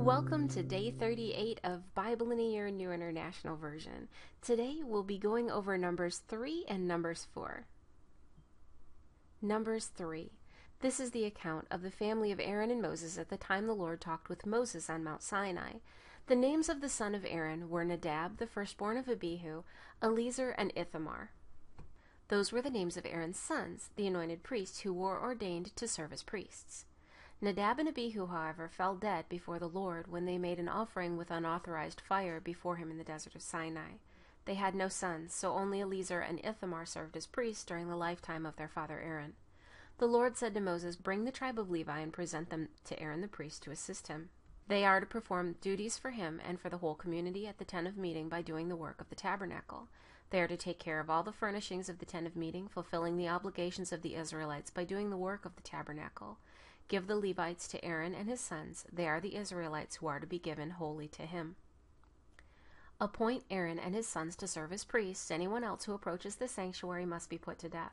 Welcome to day 38 of Bible in a Year New International Version. Today we'll be going over Numbers 3 and Numbers 4. Numbers 3. This is the account of the family of Aaron and Moses at the time the Lord talked with Moses on Mount Sinai. The names of the son of Aaron were Nadab, the firstborn of Abihu, Eleazar, and Ithamar. Those were the names of Aaron's sons, the anointed priests who were ordained to serve as priests. Nadab and Abihu, however, fell dead before the Lord when they made an offering with unauthorized fire before him in the desert of Sinai. They had no sons, so only Eleazar and Ithamar served as priests during the lifetime of their father Aaron. The Lord said to Moses, "Bring the tribe of Levi and present them to Aaron the priest to assist him. They are to perform duties for him and for the whole community at the tent of meeting by doing the work of the tabernacle. They are to take care of all the furnishings of the tent of meeting, fulfilling the obligations of the Israelites by doing the work of the tabernacle. Give the Levites to Aaron and his sons. They are the Israelites who are to be given wholly to him. Appoint Aaron and his sons to serve as priests. Anyone else who approaches the sanctuary must be put to death."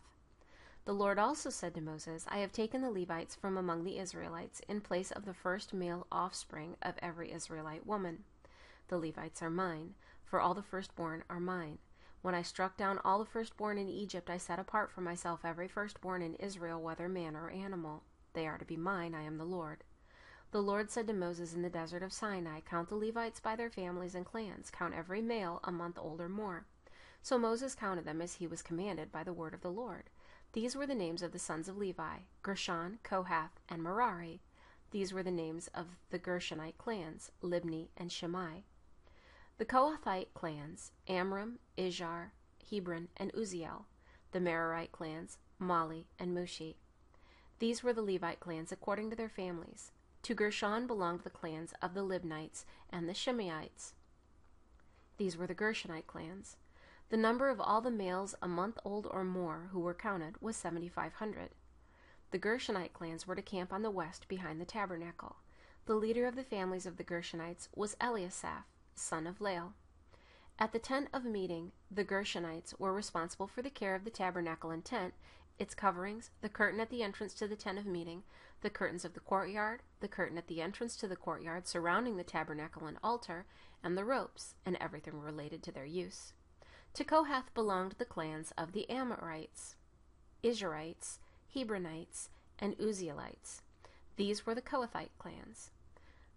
The Lord also said to Moses, "I have taken the Levites from among the Israelites in place of the first male offspring of every Israelite woman. The Levites are mine, for all the firstborn are mine. When I struck down all the firstborn in Egypt, I set apart for myself every firstborn in Israel, whether man or animal. They are to be mine. I am the Lord." The Lord said to Moses in the desert of Sinai, "Count the Levites by their families and clans. Count every male a month old or more." So Moses counted them as he was commanded by the word of the Lord. These were the names of the sons of Levi: Gershon, Kohath, and Merari. These were the names of the Gershonite clans: Libni and Shimei. The Kohathite clans: Amram, Izhar, Hebron, and Uzziel. The Merarite clans: Mali and Mushi. These were the Levite clans according to their families. To Gershon belonged the clans of the Libnites and the Shimeites. These were the Gershonite clans. The number of all the males a month old or more who were counted was 7,500. The Gershonite clans were to camp on the west behind the tabernacle. The leader of the families of the Gershonites was Eliasaph, son of Lael. At the tent of meeting, the Gershonites were responsible for the care of the tabernacle and tent, its coverings, the curtain at the entrance to the tent of meeting, the curtains of the courtyard, the curtain at the entrance to the courtyard surrounding the tabernacle and altar, and the ropes, and everything related to their use. To Kohath belonged the clans of the Amorites, Izharites, Hebronites, and Uzzielites. These were the Kohathite clans.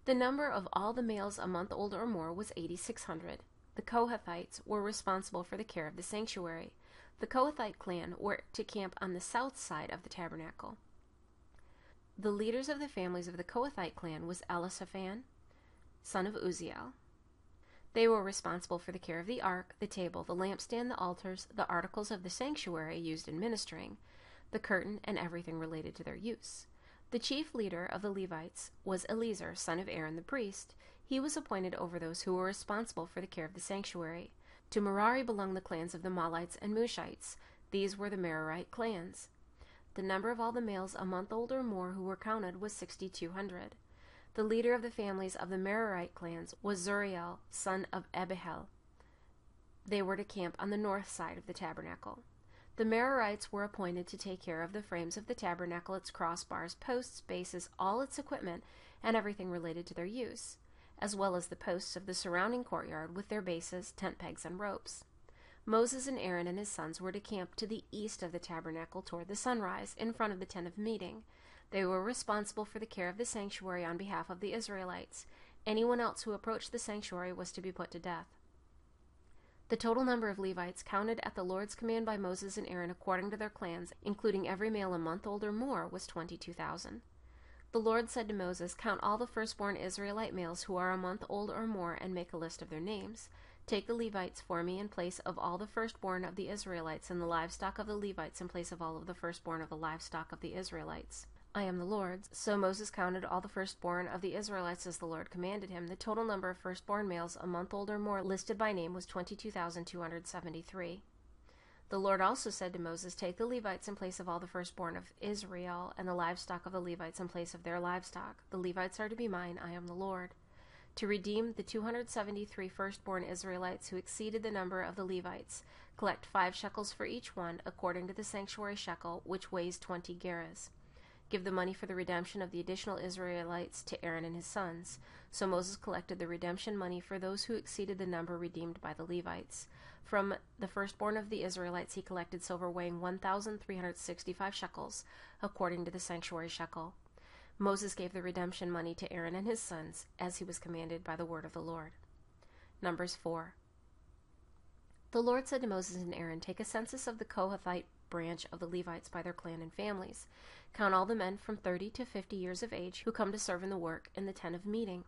The number of all the males a month old or more was 8,600. The Kohathites were responsible for the care of the sanctuary. The Kohathite clan were to camp on the south side of the tabernacle. The leaders of the families of the Kohathite clan was Elisaphan, son of Uzziel. They were responsible for the care of the ark, the table, the lampstand, the altars, the articles of the sanctuary used in ministering, the curtain, and everything related to their use. The chief leader of the Levites was Eleazar, son of Aaron the priest. He was appointed over those who were responsible for the care of the sanctuary. To Merari belonged the clans of the Malites and Mushites. These were the Merarite clans. The number of all the males a month old or more who were counted was 6,200. The leader of the families of the Merarite clans was Zuriel, son of Abihail. They were to camp on the north side of the tabernacle. The Merarites were appointed to take care of the frames of the tabernacle, its crossbars, posts, bases, all its equipment, and everything related to their use, as well as the posts of the surrounding courtyard with their bases, tent pegs, and ropes. Moses and Aaron and his sons were to camp to the east of the tabernacle toward the sunrise, in front of the tent of meeting. They were responsible for the care of the sanctuary on behalf of the Israelites. Anyone else who approached the sanctuary was to be put to death. The total number of Levites counted at the Lord's command by Moses and Aaron according to their clans, including every male a month old or more, was 22,000. The Lord said to Moses, "Count all the firstborn Israelite males who are a month old or more and make a list of their names. Take the Levites for me in place of all the firstborn of the Israelites, and the livestock of the Levites in place of all of the firstborn of the livestock of the Israelites. I am the Lord." So Moses counted all the firstborn of the Israelites as the Lord commanded him. The total number of firstborn males a month old or more listed by name was 22,273. The Lord also said to Moses, "Take the Levites in place of all the firstborn of Israel, and the livestock of the Levites in place of their livestock. The Levites are to be mine. I am the Lord." To redeem the 273 firstborn Israelites who exceeded the number of the Levites, collect 5 shekels for each one, according to the sanctuary shekel, which weighs 20 gerahs. Give the money for the redemption of the additional Israelites to Aaron and his sons. So Moses collected the redemption money for those who exceeded the number redeemed by the Levites. From the firstborn of the Israelites he collected silver weighing 1,365 shekels, according to the sanctuary shekel. Moses gave the redemption money to Aaron and his sons, as he was commanded by the word of the Lord. Numbers 4. The Lord said to Moses and Aaron, "Take a census of the Kohathite branch of the Levites by their clan and families. Count all the men from 30 to 50 years of age who come to serve in the work in the tent of meeting.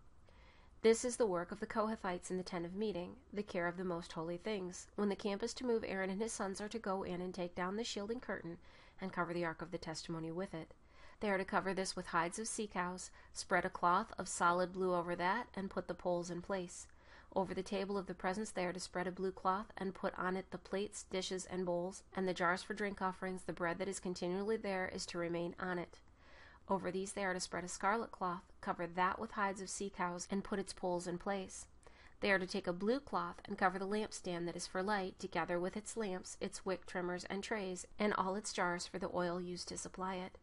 This is the work of the Kohathites in the tent of meeting, the care of the most holy things. When the camp is to move, Aaron and his sons are to go in and take down the shielding curtain and cover the ark of the testimony with it. They are to cover this with hides of sea cows, spread a cloth of solid blue over that, and put the poles in place. Over the table of the presence they are to spread a blue cloth, and put on it the plates, dishes, and bowls, and the jars for drink offerings. The bread that is continually there is to remain on it. Over these they are to spread a scarlet cloth, cover that with hides of sea cows, and put its poles in place. They are to take a blue cloth and cover the lampstand that is for light, together with its lamps, its wick trimmers and trays, and all its jars for the oil used to supply it.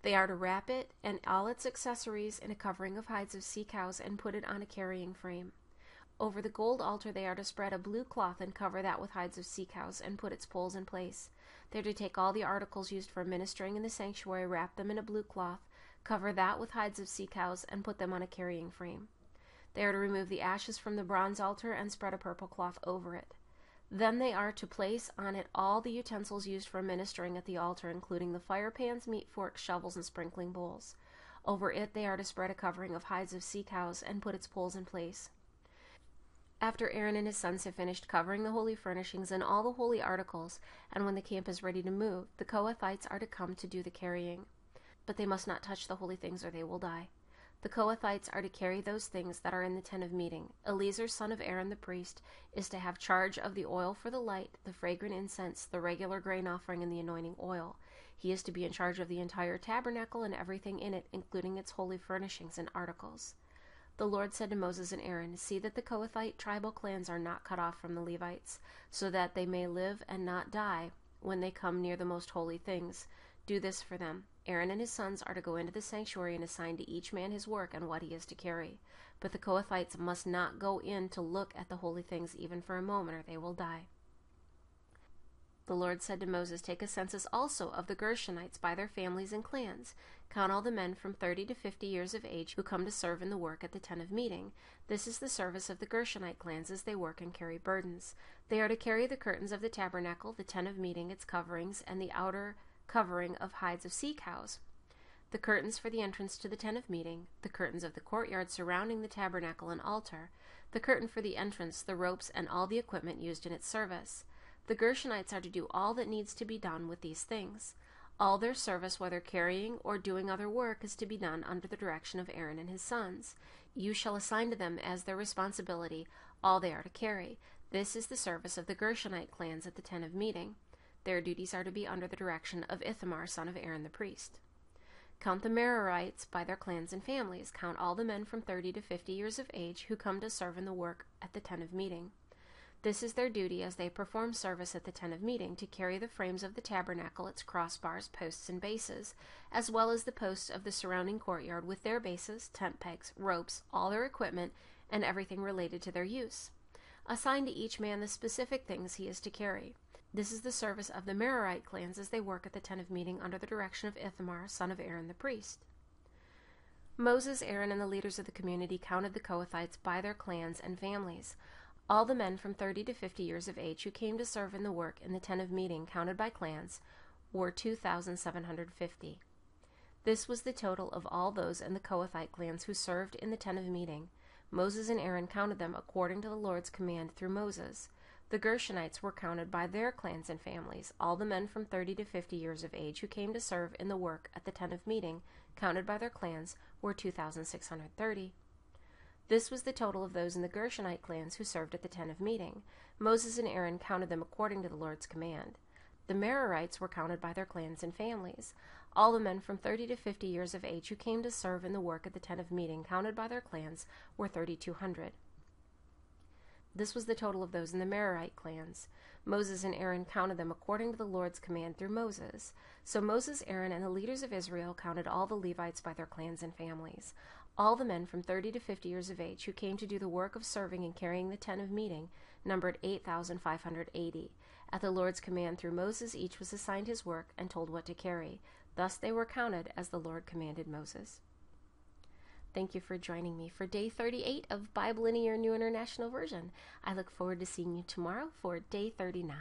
They are to wrap it and all its accessories in a covering of hides of sea cows and put it on a carrying frame. Over the gold altar they are to spread a blue cloth and cover that with hides of sea cows and put its poles in place. They are to take all the articles used for ministering in the sanctuary, wrap them in a blue cloth, cover that with hides of sea cows, and put them on a carrying frame. They are to remove the ashes from the bronze altar and spread a purple cloth over it. Then they are to place on it all the utensils used for ministering at the altar, including the fire pans, meat forks, shovels, and sprinkling bowls. Over it they are to spread a covering of hides of sea cows and put its poles in place. After Aaron and his sons have finished covering the holy furnishings and all the holy articles, and when the camp is ready to move, the Kohathites are to come to do the carrying. But they must not touch the holy things, or they will die. The Kohathites are to carry those things that are in the tent of meeting. Eleazar, son of Aaron the priest, is to have charge of the oil for the light, the fragrant incense, the regular grain offering, and the anointing oil. He is to be in charge of the entire tabernacle and everything in it, including its holy furnishings and articles. The Lord said to Moses and Aaron, "See that the Kohathite tribal clans are not cut off from the Levites, so that they may live and not die when they come near the most holy things. Do this for them. Aaron and his sons are to go into the sanctuary and assign to each man his work and what he is to carry. But the Kohathites must not go in to look at the holy things even for a moment, or they will die." The Lord said to Moses, "Take a census also of the Gershonites by their families and clans. Count all the men from 30 to 50 years of age who come to serve in the work at the tent of meeting. This is the service of the Gershonite clans as they work and carry burdens. They are to carry the curtains of the tabernacle, the tent of meeting, its coverings, and the outer covering of hides of sea cows, the curtains for the entrance to the tent of meeting, the curtains of the courtyard surrounding the tabernacle and altar, the curtain for the entrance, the ropes, and all the equipment used in its service. The Gershonites are to do all that needs to be done with these things. All their service, whether carrying or doing other work, is to be done under the direction of Aaron and his sons. You shall assign to them as their responsibility all they are to carry. This is the service of the Gershonite clans at the tent of meeting. Their duties are to be under the direction of Ithamar, son of Aaron the priest. Count the Merarites by their clans and families. Count all the men from 30 to 50 years of age who come to serve in the work at the tent of meeting. This is their duty as they perform service at the tent of meeting, to carry the frames of the tabernacle, its crossbars, posts, and bases, as well as the posts of the surrounding courtyard with their bases, tent pegs, ropes, all their equipment, and everything related to their use. Assign to each man the specific things he is to carry. This is the service of the Merarite clans as they work at the tent of meeting under the direction of Ithamar, son of Aaron the priest. Moses, Aaron, and the leaders of the community counted the Kohathites by their clans and families. All the men from 30 to 50 years of age who came to serve in the work in the tent of meeting, counted by clans, were 2,750. This was the total of all those in the Kohathite clans who served in the tent of meeting. Moses and Aaron counted them according to the Lord's command through Moses. The Gershonites were counted by their clans and families. All the men from 30 to 50 years of age who came to serve in the work at the tent of meeting, counted by their clans, were 2,630. This was the total of those in the Gershonite clans who served at the tent of meeting. Moses and Aaron counted them according to the Lord's command. The Merarites were counted by their clans and families. All the men from 30 to 50 years of age who came to serve in the work at the tent of meeting, counted by their clans, were 3,200. This was the total of those in the Merarite clans. Moses and Aaron counted them according to the Lord's command through Moses. So Moses, Aaron, and the leaders of Israel counted all the Levites by their clans and families. All the men from 30 to 50 years of age who came to do the work of serving and carrying the tent of meeting numbered 8,580. At the Lord's command through Moses, each was assigned his work and told what to carry. Thus they were counted as the Lord commanded Moses. Thank you for joining me for Day 38 of Bible in a Year New International Version. I look forward to seeing you tomorrow for Day 39.